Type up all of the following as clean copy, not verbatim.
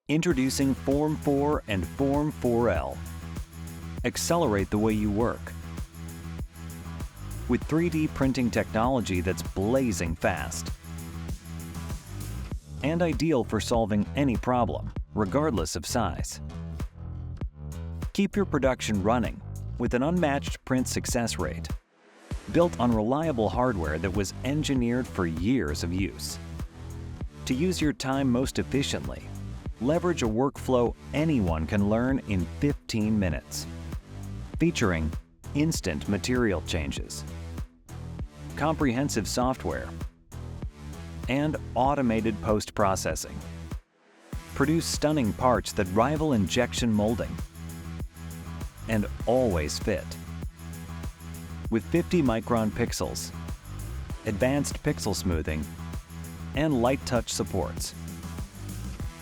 Introducing Form 4 and Form 4L. Accelerate the way you work. With 3D printing technology that's blazing fast. And ideal for solving any problem, regardless of size. Keep your production running with an unmatched print success rate, built on reliable hardware that was engineered for years of use. To use your time most efficiently, leverage a workflow anyone can learn in 15 minutes, featuring instant material changes, comprehensive software, and automated post-processing. Produce stunning parts that rival injection molding and always fit. With 50-micron pixels, advanced pixel smoothing, and light touch supports.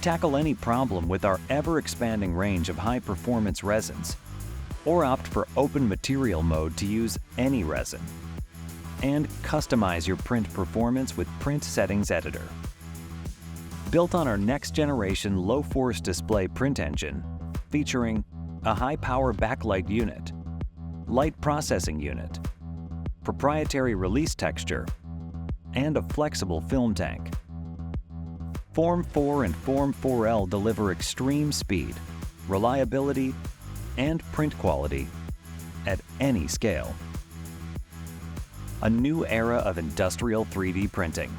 Tackle any problem with our ever-expanding range of high-performance resins, or opt for open material mode to use any resin. And customize your print performance with Print Settings Editor. Built on our next-generation low-force display print engine, featuring a high-power backlight unit, light processing unit, proprietary release texture, and a flexible film tank. Form 4 and Form 4L deliver extreme speed, reliability, and print quality at any scale. A new era of industrial 3D printing.